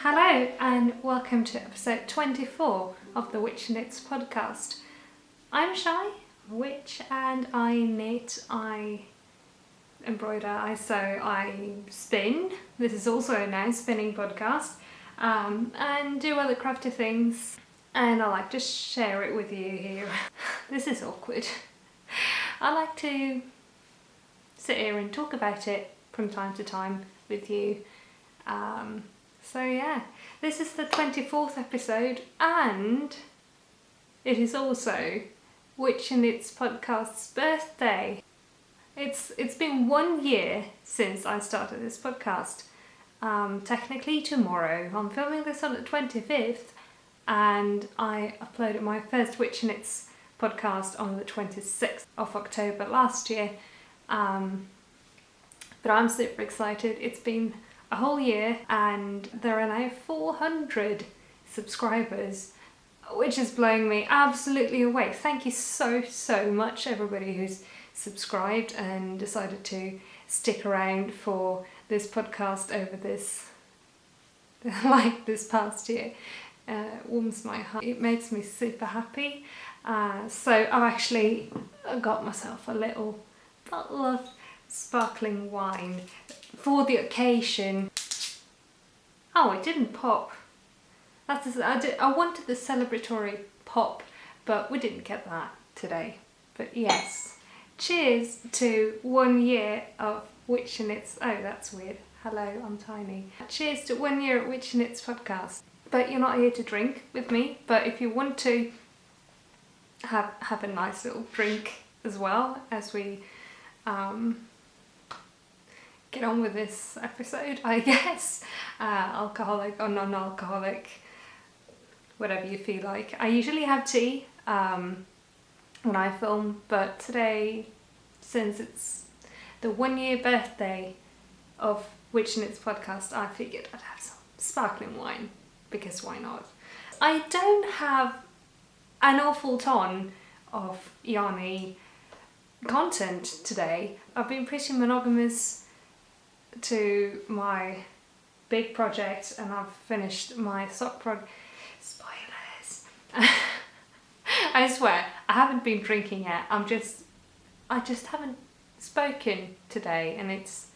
Hello and welcome to episode 24 of the Witch Knits podcast. I'm Shy, a witch, and I knit, I embroider, I sew, I spin. This is also a now spinning podcast, and do other crafty things, and I like to share it with you here. This is awkward. I like to sit here and talk about it from time to time with you. So yeah, this is the 24th episode, and it is also Witch Knits podcast's birthday. It's been 1 year since I started this podcast. Technically tomorrow. I'm filming this on the 25th, and I uploaded my first Witch Knits podcast on the 26th of October last year. But I'm super excited. It's been a whole year and there are now 400 subscribers, which is blowing me absolutely away. Thank you so much everybody who's subscribed and decided to stick around for this podcast over this past year. Warms my heart. It makes me super happy. So I've actually got myself a little bottle of sparkling wine for the occasion. Oh, it didn't pop. I wanted the celebratory pop, but we didn't get that today. But yes, cheers to 1 year of Witch Knits. Oh, that's weird. Hello, I'm tiny. Cheers to 1 year at Witch Knits podcast. But you're not here to drink with me. But if you want to have a nice little drink as well as we get on with this episode, I guess. Alcoholic or non-alcoholic, whatever you feel like. I usually have tea when I film, but today, since it's the 1 year birthday of Witch Knits podcast, I figured I'd have some sparkling wine, because why not? I don't have an awful ton of yarny content today. I've been pretty monogamous to my big project, and I've finished my sock project. Spoilers. I swear, I haven't been drinking yet. I just haven't spoken today, and it's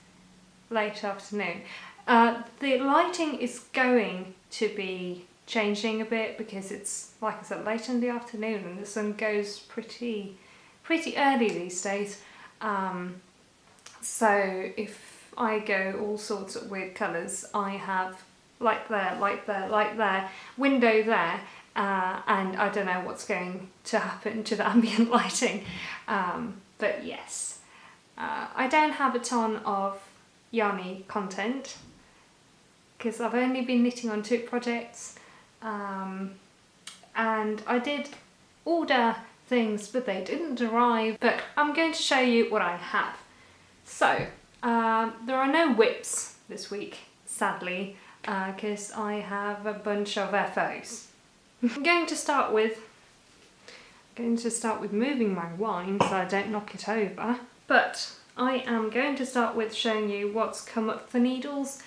late afternoon. The lighting is going to be changing a bit because it's, like I said, late in the afternoon and the sun goes pretty early these days. So if I go all sorts of weird colours, I have light there, window there, and I don't know what's going to happen to the ambient lighting. But yes, I don't have a ton of yarny content because I've only been knitting on 2 projects, and I did order things but they didn't arrive, but I'm going to show you what I have. So there are no whips this week, sadly, because I have a bunch of FOs. I'm going to start with moving my wine so I don't knock it over, but I am going to start with showing you what's come up for needles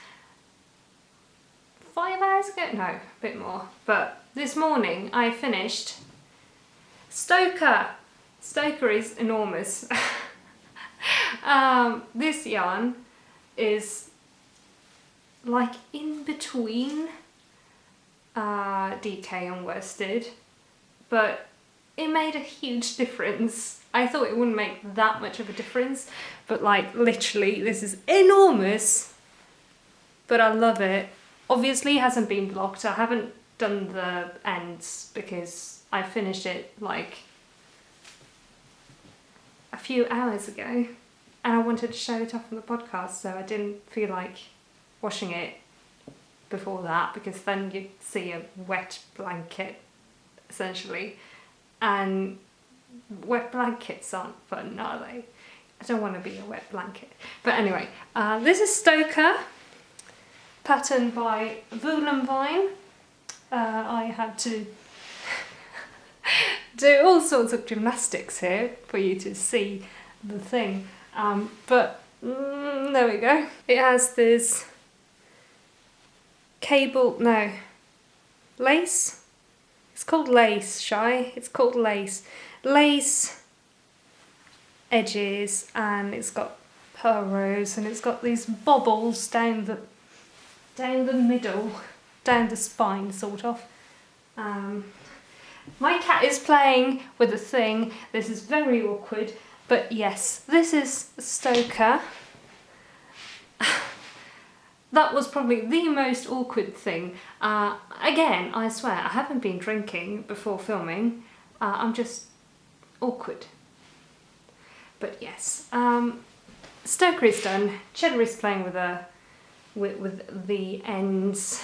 5 hours ago? No, a bit more. But this morning I finished Stoker. Stoker is enormous. This yarn is like in between DK and worsted, but it made a huge difference. I thought it wouldn't make that much of a difference, but like literally this is enormous, but I love it. Obviously it hasn't been blocked. I haven't done the ends because I finished it like a few hours ago, and I wanted to show it off on the podcast, so I didn't feel like washing it before that, because then you'd see a wet blanket essentially, and wet blankets aren't fun, are they? I don't want to be a wet blanket. But anyway, this is Stoker, patterned by Vine. I had to do all sorts of gymnastics here for you to see the thing, but there we go. It has this cable, no, lace? It's called lace, Shy. It's called lace. Lace edges, and it's got pearl rows, and it's got these bobbles down the middle, down the spine, sort of. My cat is playing with a thing. This is very awkward, but yes, this is Stoker. That was probably the most awkward thing. Again, I swear, I haven't been drinking before filming. I'm just awkward. But yes, Stoker is done. Cheddar is playing with the ends.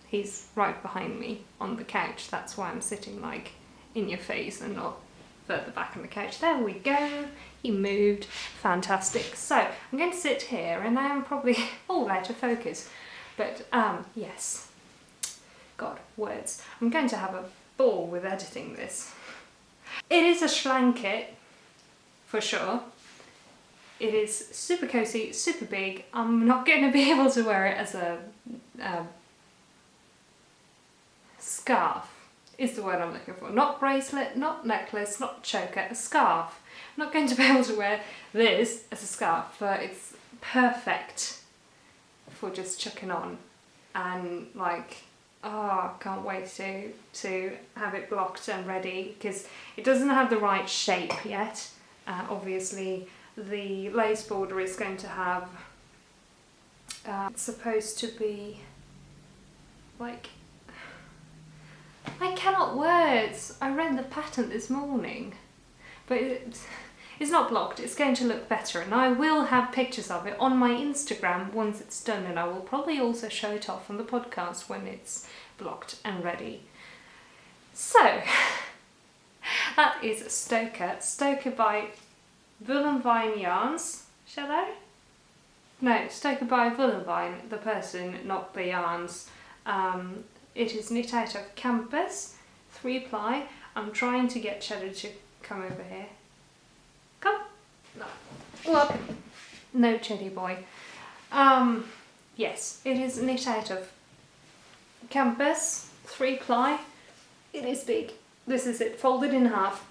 He's right behind me on the couch. That's why I'm sitting like in your face and not further back on the couch. There we go. He moved. Fantastic. So I'm going to sit here, and I am probably all out of focus. But yes. God, words. I'm going to have a ball with editing this. It is a schlanket, for sure. It is super cozy, super big. I'm not going to be able to wear it as a scarf is the word I'm looking for. Not bracelet, not necklace, not choker, a scarf. I'm not going to be able to wear this as a scarf, but it's perfect for just chucking on. And like, oh, I can't wait to have it blocked and ready, because it doesn't have the right shape yet. Obviously the lace border is going to have, it's supposed to be like, I cannot words. I read the pattern this morning, but it's not blocked. It's going to look better, and I will have pictures of it on my Instagram once it's done, and I will probably also show it off on the podcast when it's blocked and ready. So that is Stoker. Stoker by Vine Yarns. Shall I? No, Stoker by Vine, the person, not the yarns. It is knit out of Kampes, 3-ply. I'm trying to get Cheddar to come over here. Come. No. Well, no, Cheddy boy. Yes, it is knit out of Kampes, 3-ply. It is big. This is it, folded in half.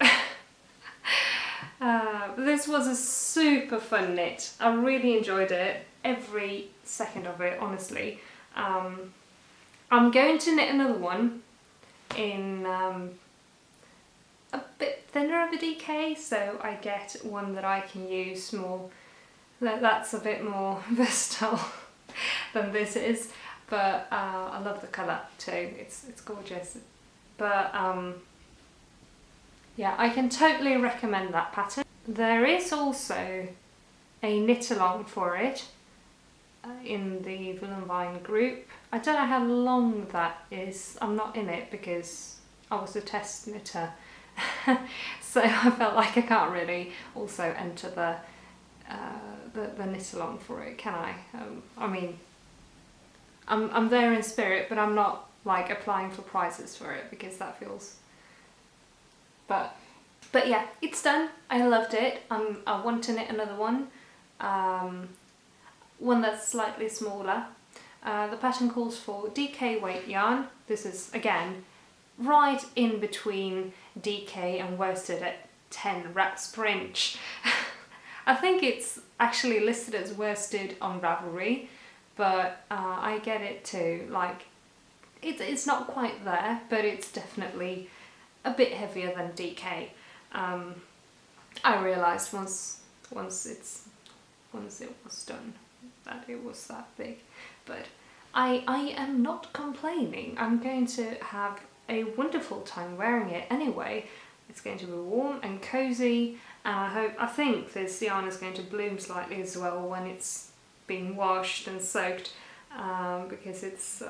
This was a super fun knit. I really enjoyed it, every second of it, honestly. I'm going to knit another one in a bit thinner of a DK, so I get one that I can use more, that's a bit more versatile than this is, but I love the colour too, it's gorgeous. But yeah, I can totally recommend that pattern. There is also a knit along for it in the Vine group. I don't know how long that is. I'm not in it because I was a test knitter. So I felt like I can't really also enter the knit along for it, can I? I mean, I'm there in spirit, but I'm not like applying for prizes for it because that feels. But yeah, it's done. I loved it. I want to knit another one. One that's slightly smaller. The pattern calls for DK weight yarn. This is, again, right in between DK and worsted at 10 rats per inch. I think it's actually listed as worsted on Ravelry, but I get it too. Like, it's not quite there, but it's definitely a bit heavier than DK. I realised once it was done that it was that big, but I am not complaining. I'm going to have a wonderful time wearing it anyway. It's going to be warm and cozy, and I think this yarn is going to bloom slightly as well when it's been washed and soaked, because it's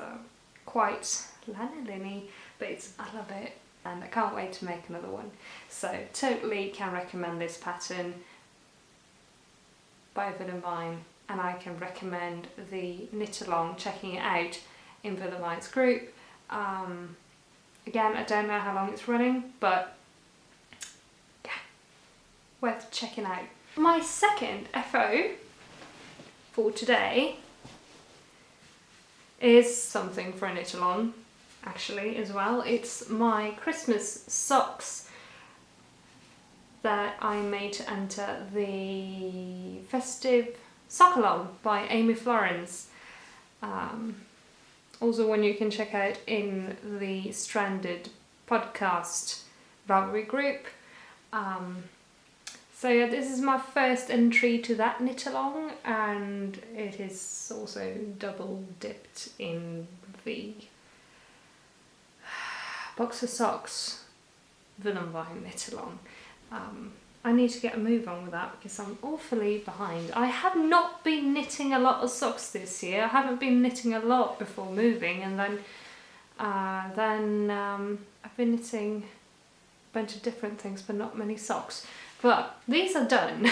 quite lanolin-y, but I love it, and I can't wait to make another one. So totally can recommend this pattern by Vine, and I can recommend the knit along, checking it out in Vine's group. Again, I don't know how long it's running, but yeah, worth checking out. My second FO for today is something for a knit along actually as well. It's my Christmas socks that I made to enter the Festive Sockalong by Amy Florence. Also one you can check out in the Stranded Podcast Ravelry group. So yeah, this is my first entry to that knit along, and it is also double dipped in the box of socks Villain Vine knit along. I need to get a move on with that because I'm awfully behind. I have not been knitting a lot of socks this year. I haven't been knitting a lot before moving, and then I've been knitting a bunch of different things but not many socks. But these are done.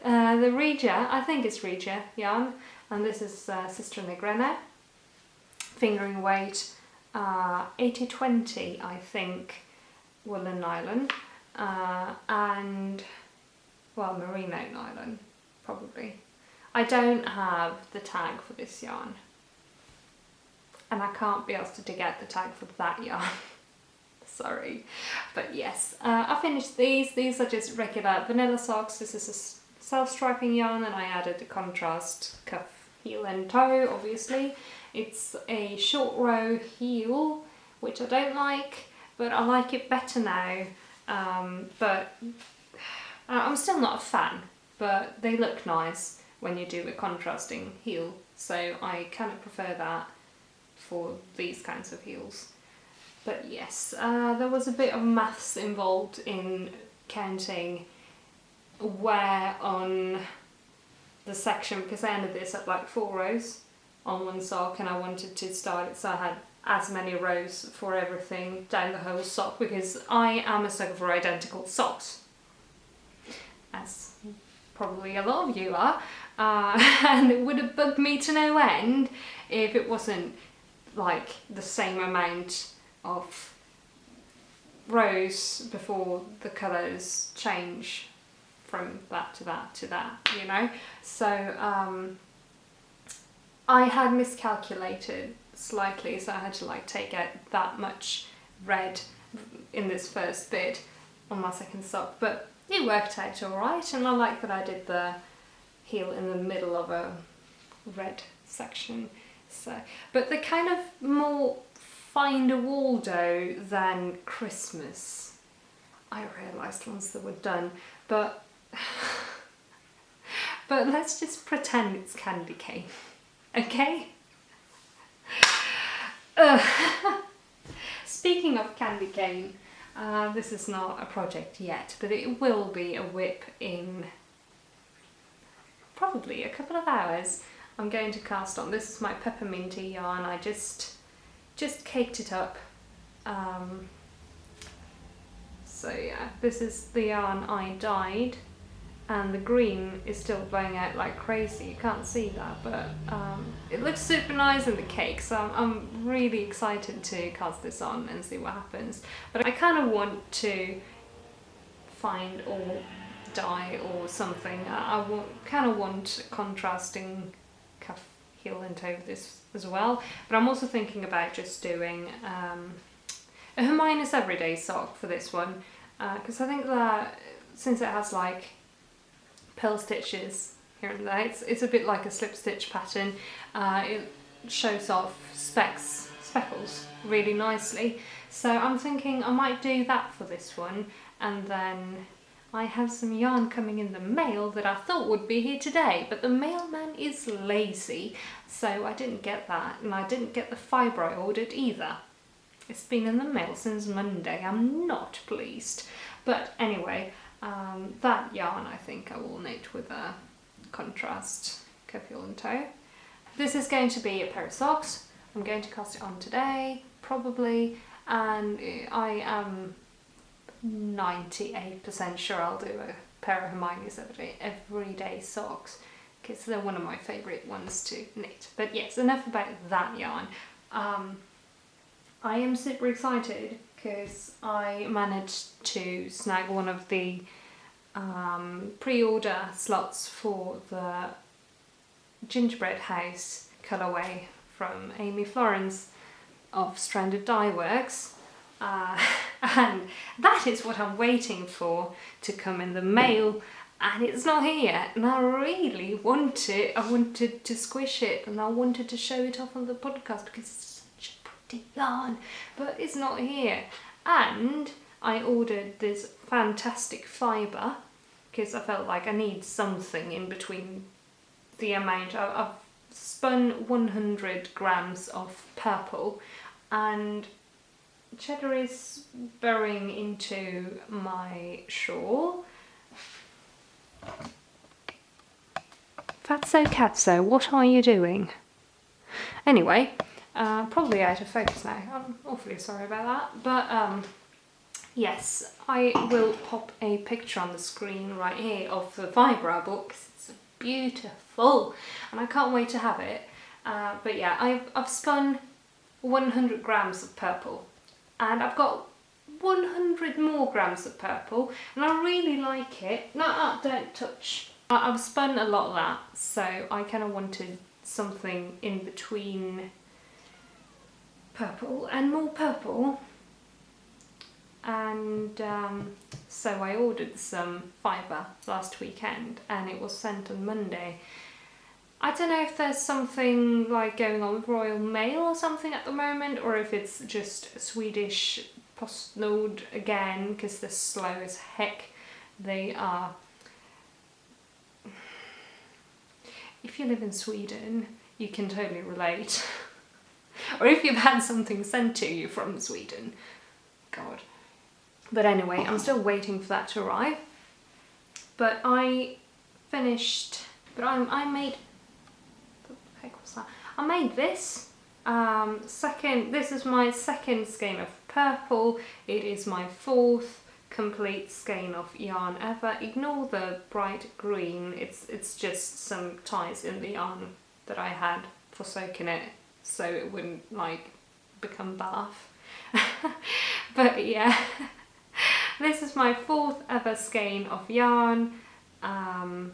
The Regia, I think it's Regia yarn, and this is Sostrene Grene. Fingering weight 80/20 I think, woolen nylon. And well, merino nylon probably. I don't have the tag for this yarn, and I can't be asked to dig out the tag for that yarn. Sorry, but yes, I finished these. These are just regular vanilla socks. This is a self-striping yarn, and I added the contrast cuff, heel and toe. Obviously it's a short row heel, which I don't like, but I like it better now. But I'm still not a fan, but they look nice when you do a contrasting heel, so I kind of prefer that for these kinds of heels. But yes, there was a bit of maths involved in counting where on the section, because I ended this at like 4 rows on one sock, and I wanted to start it so I had as many rows for everything down the whole sock, because I am a sucker for identical socks, as probably a lot of you are, and it would have bugged me to no end if it wasn't like the same amount of rows before the colours change from that to that to that, you know. So I had miscalculated slightly, so I had to like take out that much red in this first bit on my second sock, but it worked out alright, and I like that I did the heel in the middle of a red section. So, but they're kind of more Find a Waldo than Christmas, I realised once they were done, but let's just pretend it's candy cane, okay? Speaking of candy cane, this is not a project yet, but it will be a whip in probably a couple of hours. I'm going to cast on. This is my pepperminty yarn. I just caked it up. So yeah, this is the yarn I dyed, and the green is still blowing out like crazy. You can't see that, but it looks super nice in the cake, so I'm really excited to cast this on and see what happens. But I kind of want to find or dye or something. I kind of want contrasting cuff, heel and toe this as well, but I'm also thinking about just doing a Hermione's everyday sock for this one, because I think that since it has like pearl stitches here and there, it's a bit like a slip stitch pattern. It shows off speckles really nicely, so I'm thinking I might do that for this one. And then I have some yarn coming in the mail that I thought would be here today, but the mailman is lazy, so I didn't get that, and I didn't get the fibre I ordered either. It's been in the mail since Monday. I'm not pleased. But anyway, that yarn I think I will knit with a contrast cuff, heel and toe. This is going to be a pair of socks. I'm going to cast it on today, probably, and I am 98% sure I'll do a pair of Hermione's everyday socks, because they're one of my favourite ones to knit. But yes, enough about that yarn. I am super excited because I managed to snag one of the pre-order slots for the Gingerbread House colourway from Amy Florence of Stranded Dyeworks. And that is what I'm waiting for to come in the mail, and it's not here yet, and I really want it. I wanted to squish it and I wanted to show it off on the podcast because it's such a pretty yarn, but it's not here. And I ordered this fantastic fibre because I felt like I need something in between the amount. I've spun 100 grams of purple, and cheddar is burrowing into my shawl. Fatso Catso, what are you doing? Anyway, probably out of focus now. I'm awfully sorry about that. But yes, I will pop a picture on the screen right here of the fibre I bought because it's beautiful and I can't wait to have it. But yeah, I've spun 100 grams of purple, and I've got 100 more grams of purple, and I really like it. No, don't touch. I've spun a lot of that, so I kind of wanted something in between purple and more purple. And so I ordered some fibre last weekend, and it was sent on Monday. I don't know if there's something like going on with Royal Mail or something at the moment, or if it's just Swedish PostNord again, because they're slow as heck. They are. If you live in Sweden, you can totally relate. Or if you've had something sent to you from Sweden. God. But anyway, I'm still waiting for that to arrive. But I finished. But I made. What the heck was that? I made this. This is my second skein of purple. It is my fourth complete skein of yarn ever. Ignore the bright green. It's just some ties in the yarn that I had for soaking it, so it wouldn't like become bath. But yeah, this is my fourth ever skein of yarn. That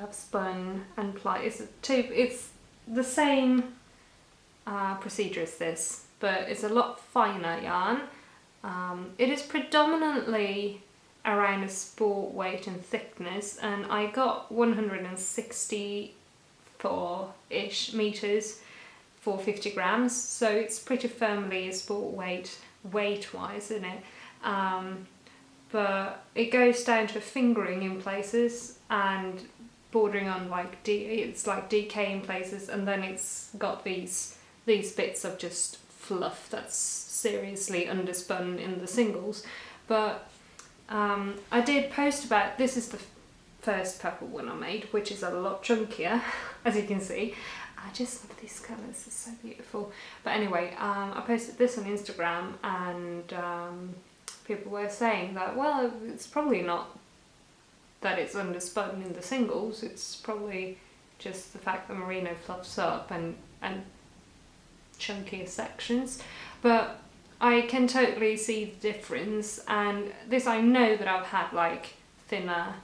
I've spun and plied. It's the same procedure as this, but it's a lot finer yarn. It is predominantly around a sport weight and thickness, and I got 164-ish meters for 50 grams, so it's pretty firmly a sport weight-wise, isn't it? But it goes down to fingering in places and bordering on like it's like DK in places, and then it's got these bits of just fluff that's seriously underspun in the singles. But I did post about, this is the first purple one I made, which is a lot chunkier, as you can see. I just love these colours, it's so beautiful. But anyway, I posted this on Instagram, and people were saying that, well, it's probably not that it's underspun in the singles, it's probably just the fact that merino fluffs up and chunkier sections. But I can totally see the difference, and this I know that I've had like thinner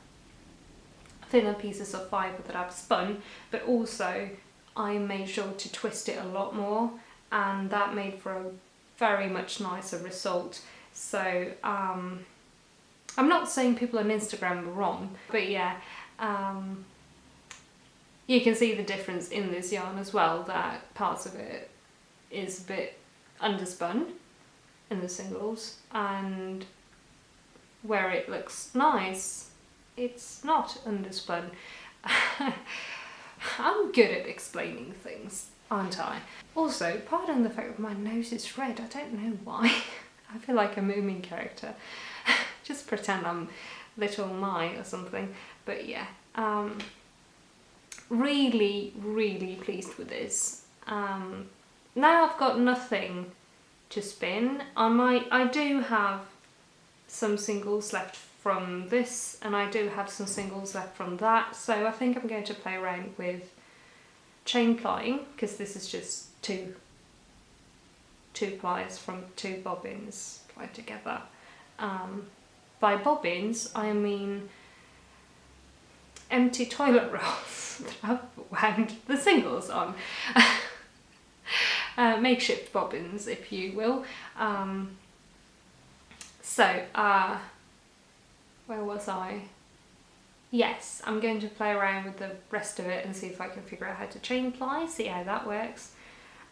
pieces of fibre that I've spun, but also I made sure to twist it a lot more, and that made for a very much nicer result. So I'm not saying people on Instagram are wrong, but yeah, you can see the difference in this yarn as well, that parts of it is a bit underspun in the singles, and where it looks nice, it's not underspun. I'm good at explaining things, aren't I? Also, pardon the fact that my nose is red, I don't know why. I feel like a Moomin character. Just pretend I'm Little My or something. But yeah, really, really pleased with this. Now I've got nothing to spin. I do have some singles left from this, and I do have some singles left from that, so I think I'm going to play around with chain plying, because this is just two pliers from 2 bobbins plied together. By bobbins I mean empty toilet rolls that I've wound the singles on. makeshift bobbins, if you will. Where was I? Yes, I'm going to play around with the rest of it and see if I can figure out how to chain ply, see how that works.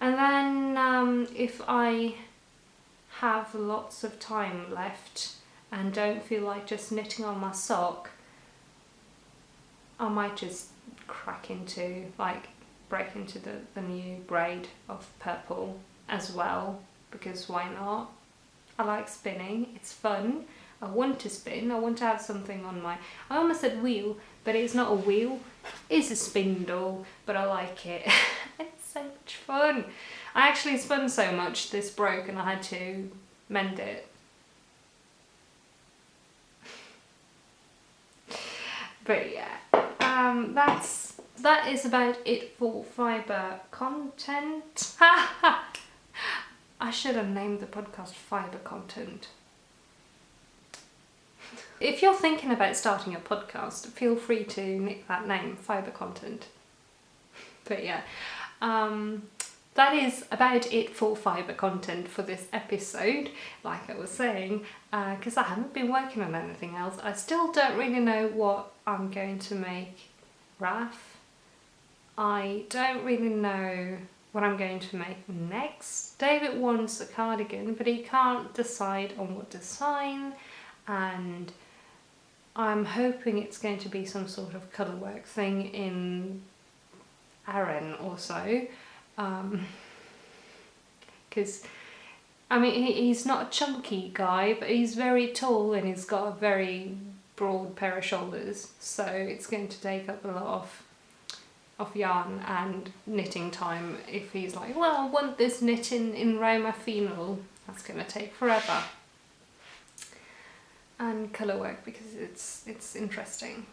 And then if I have lots of time left and don't feel like just knitting on my sock, I might just break into the new braid of purple as well, because why not? I like spinning, it's fun. I want to spin, I want to have something on my, I almost said wheel, but it's not a wheel, it's a spindle, but I like it. It's so much fun. I actually spun so much this broke and I had to mend it. But yeah, that is about it for fibre content. I should have named the podcast Fibre Content. If you're thinking about starting a podcast, feel free to nick that name, Fibre Content. But yeah, that is about it for fibre content for this episode, like I was saying, because I haven't been working on anything else. I still don't really know what I'm going to make Raf. I don't really know what I'm going to make next. David wants a cardigan, but he can't decide on what design, and I'm hoping it's going to be some sort of colourwork thing in Aaron or so. Because I mean, he's not a chunky guy, but he's very tall and he's got a very broad pair of shoulders, so it's going to take up a lot of yarn and knitting time. If he's like, well, I want this knitting in Roma Phenol, that's going to take forever. And colour work, because it's interesting.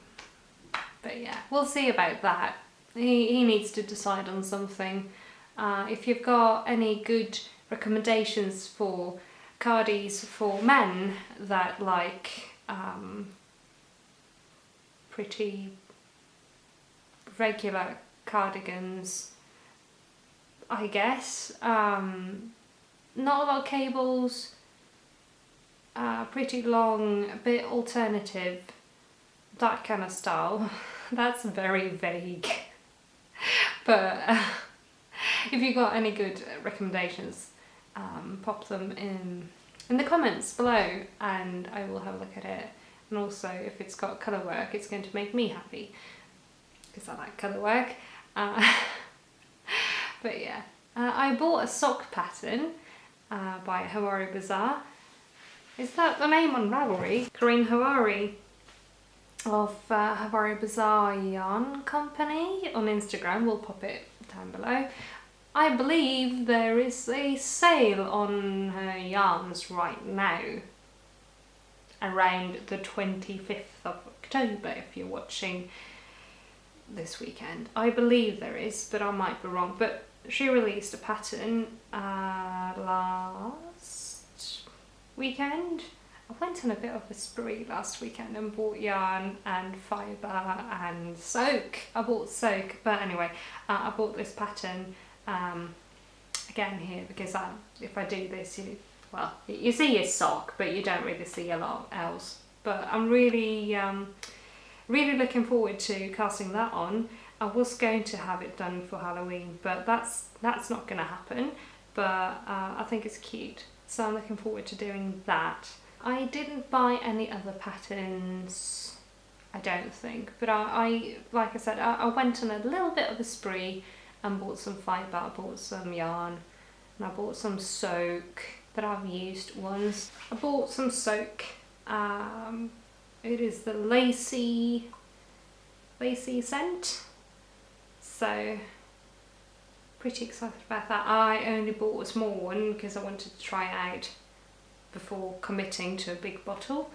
But yeah, we'll see about that. He needs to decide on something. If you've got any good recommendations for cardies for men that like pretty regular cardigans, I guess, not a lot of cables, pretty long, a bit alternative, that kind of style. That's very vague. But if you got any good recommendations, pop them in the comments below and I will have a look at it. And also, if it's got colour work, it's going to make me happy, because I like colour work. But yeah, I bought a sock pattern by Hawari Bazaar. Is that the name on Ravelry? Corinne Hawari of Hawari Bazaar Yarn Company on Instagram. We'll pop it down below. I believe there is a sale on her yarns right now, around the 25th of October if you're watching this weekend. I believe there is, but I might be wrong. But she released a pattern last weekend. I went on a bit of a spree last weekend and bought yarn and fibre and soak. I bought soak, but anyway, I bought this pattern again here, because if I do this, you see your sock, but you don't really see a lot else. But I'm really looking forward to casting that on. I was going to have it done for Halloween, but that's not going to happen. But I think it's cute, so I'm looking forward to doing that. I didn't buy any other patterns, I don't think, but I like I said, I went on a little bit of a spree and bought some fibre, I bought some yarn, and I bought some soak that I've used once. I bought some soak. It is the lacy scent, so pretty excited about that. I only bought a small one because I wanted to try it out before committing to a big bottle,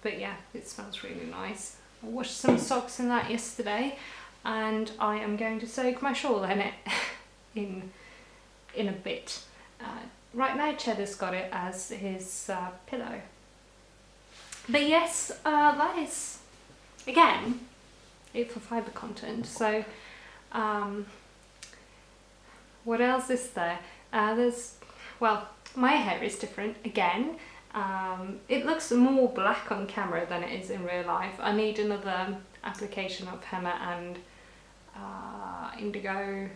but yeah, it smells really nice. I washed some socks in that yesterday, and I am going to soak my shawl in it in a bit. Right now Cheddar's got it as his pillow. But yes, that is, again, it for fibre content. So What else is there? Well, my hair is different again. It looks more black on camera than it is in real life. I need another application of henna and indigo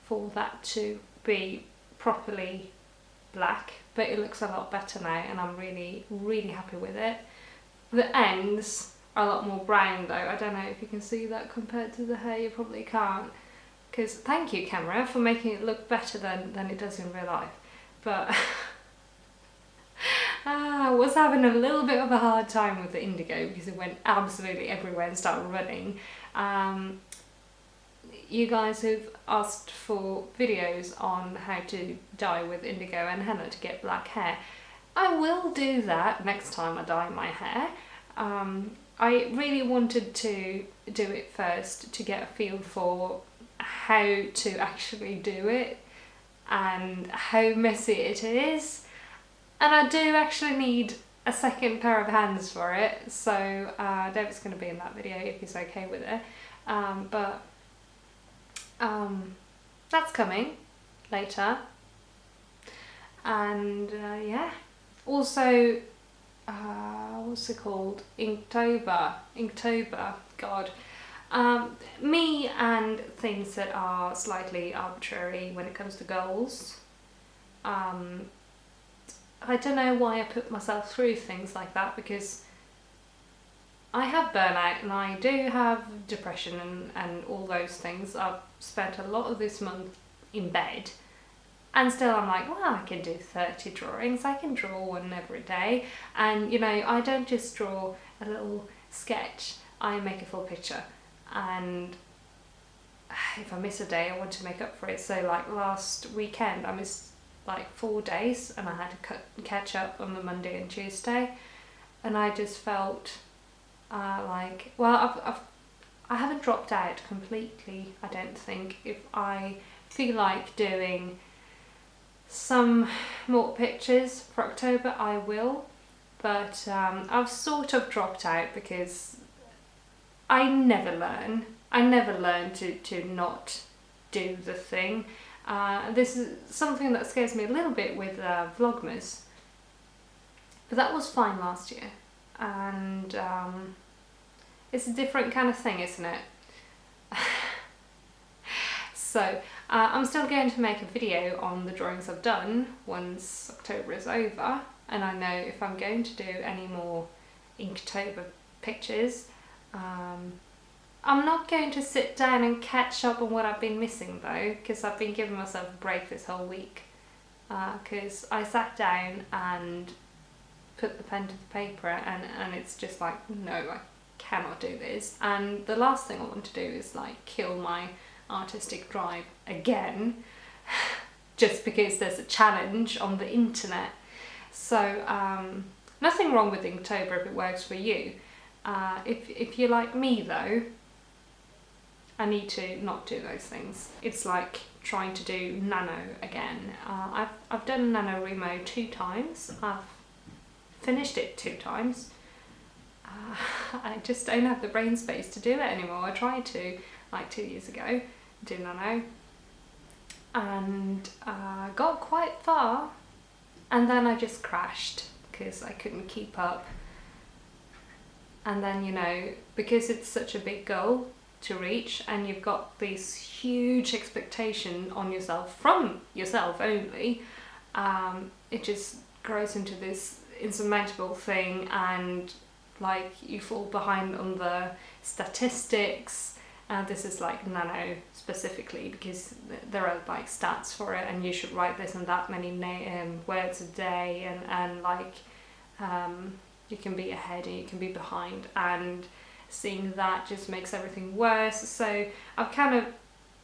for that to be properly black, but it looks a lot better now and I'm really, really happy with it. The ends are a lot more brown though. I don't know if you can see that compared to the hair, you probably can't. Because thank you camera for making it look better than it does in real life. But I was having a little bit of a hard time with the indigo because it went absolutely everywhere and started running. You guys who've asked for videos on how to dye with indigo and henna to get black hair, I will do that next time I dye my hair. I really wanted to do it first to get a feel for how to actually do it and how messy it is, and I do actually need a second pair of hands for it, so David's going to be in that video if he's okay with it, but that's coming later. And yeah, also what's it called, Inktober, god. Me and things that are slightly arbitrary when it comes to goals. I don't know why I put myself through things like that, because I have burnout and I do have depression and all those things. I've spent a lot of this month in bed and still I'm like, well, I can do 30 drawings, I can draw one every day. And you know, I don't just draw a little sketch, I make a full picture. And if I miss a day, I want to make up for it. So like last weekend I missed like 4 days and I had to catch up on the Monday and Tuesday, and I just felt like, well, I haven't dropped out completely, I don't think. If I feel like doing some more pictures for October, I will, but I've sort of dropped out because I never learn to not do the thing. This is something that scares me a little bit with Vlogmas, but that was fine last year, and it's a different kind of thing, isn't it? So I'm still going to make a video on the drawings I've done once October is over, and I know if I'm going to do any more Inktober pictures, I'm not going to sit down and catch up on what I've been missing though, because I've been giving myself a break this whole week, because I sat down and put the pen to the paper and it's just like, no, I cannot do this. And the last thing I want to do is like kill my artistic drive again just because there's a challenge on the internet. So nothing wrong with Inktober if it works for you. If you're like me though, I need to not do those things. It's like trying to do nano again. I've done NaNoWriMo 2 times. I've finished it 2 times. I just don't have the brain space to do it anymore. I tried to like 2 years ago do nano and got quite far, and then I just crashed because I couldn't keep up. And then, you know, because it's such a big goal to reach and you've got this huge expectation on yourself from yourself only, it just grows into this insurmountable thing, and like you fall behind on the statistics. This is like nano specifically because there are like stats for it, and you should write this and that many words a day, and like you can be ahead and you can be behind, and seeing that just makes everything worse. So I've kind of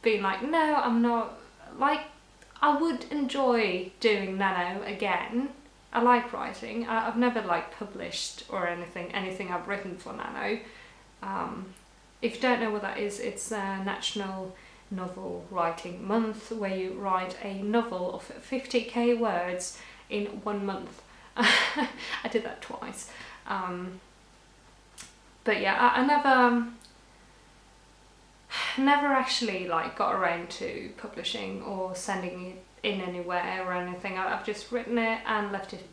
been like, no, I'm not, like, I would enjoy doing nano again. I like writing. I've never like published or anything I've written for nano. If you don't know what that is, it's a National Novel Writing Month where you write a novel of 50k words in 1 month. I did that twice. But yeah, I never never actually like got around to publishing or sending it in anywhere or anything. I've just written it and left it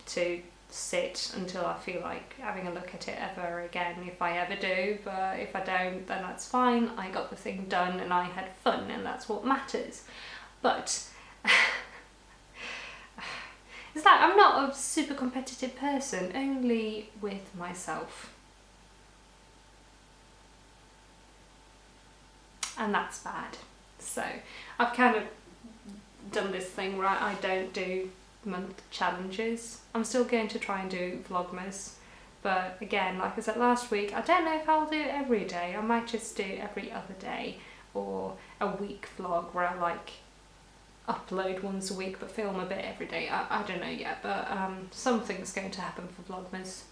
to sit until I feel like having a look at it ever again, if I ever do. But if I don't, then that's fine. I got the thing done and I had fun, and that's what matters. But it's like I'm not a super competitive person, only with myself. And that's bad. So I've kind of done this thing where I don't do month challenges. I'm still going to try and do Vlogmas, but again, like I said last week, I don't know if I'll do it every day. I might just do every other day, or a week vlog where I like upload once a week but film a bit every day. I don't know yet, but something's going to happen for Vlogmas.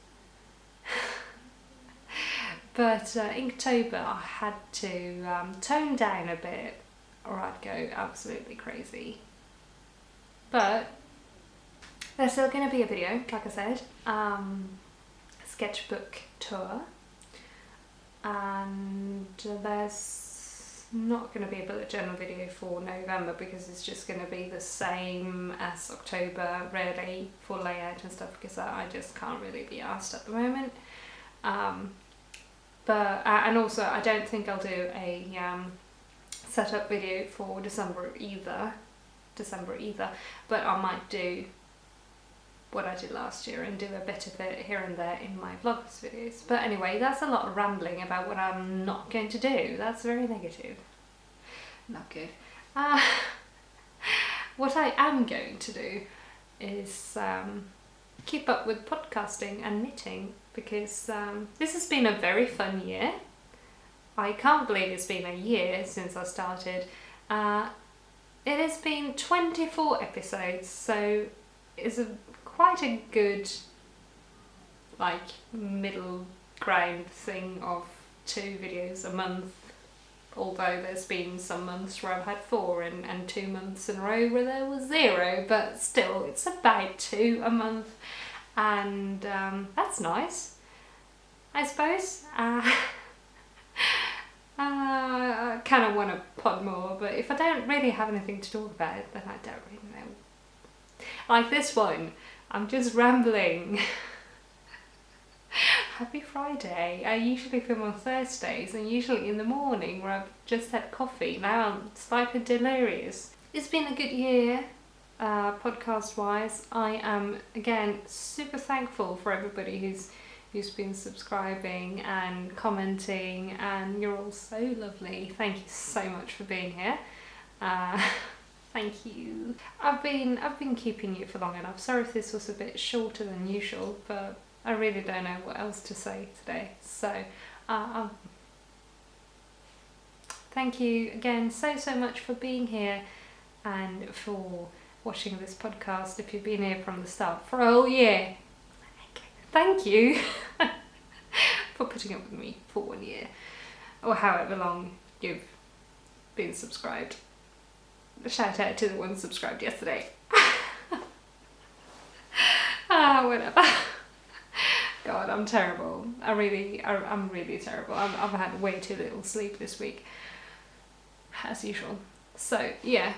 But in October I had to tone down a bit or I'd go absolutely crazy. But there's still going to be a video, like I said, sketchbook tour, and there's not going to be a bullet journal video for November because it's just going to be the same as October really for layout and stuff, because I just can't really be asked at the moment. But and also I don't think I'll do a setup video for December either, but I might do what I did last year and do a bit of it here and there in my Vlogmas videos. But anyway, that's a lot of rambling about what I'm not going to do. That's very negative. Not good. What I am going to do is keep up with podcasting and knitting, because this has been a very fun year. I can't believe it's been a year since I started. It has been 24 episodes, so it's quite a good like middle ground thing of 2 videos a month, although there's been some months where I've had 4 and 2 months in a row where there was 0, but still it's about 2 a month, and that's nice, I suppose. I kind of want to pod more, but if I don't really have anything to talk about, then I don't really know. Like this one, I'm just rambling. Happy Friday. I usually film on Thursdays, and usually in the morning where I've just had coffee. Now I'm slightly delirious. It's been a good year, podcast wise. I am again super thankful for everybody who's been subscribing and commenting, and you're all so lovely. Thank you so much for being here. Thank you. I've been keeping you for long enough. Sorry if this was a bit shorter than usual, but I really don't know what else to say today. So thank you again so much for being here and for watching this podcast. If you've been here from the start for a whole year, thank you for putting up with me for 1 year, or however long you've been subscribed. Shout out to the ones subscribed yesterday. Whatever. God, I'm terrible. I'm really terrible. I've had way too little sleep this week, as usual. So yeah.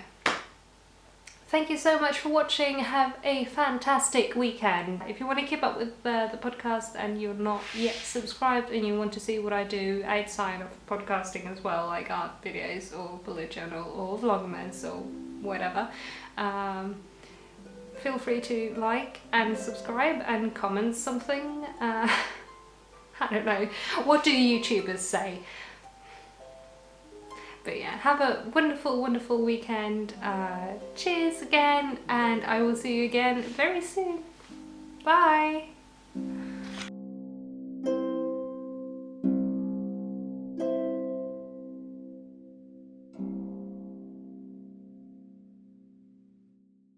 Thank you so much for watching. Have a fantastic weekend. If you want to keep up with the podcast and you're not yet subscribed and you want to see what I do outside of podcasting as well, like art videos or bullet journal or Vlogmas or whatever, feel free to like and subscribe and comment something. I don't know. What do YouTubers say? But yeah, have a wonderful weekend. Cheers again, and I will see you again very soon. Bye!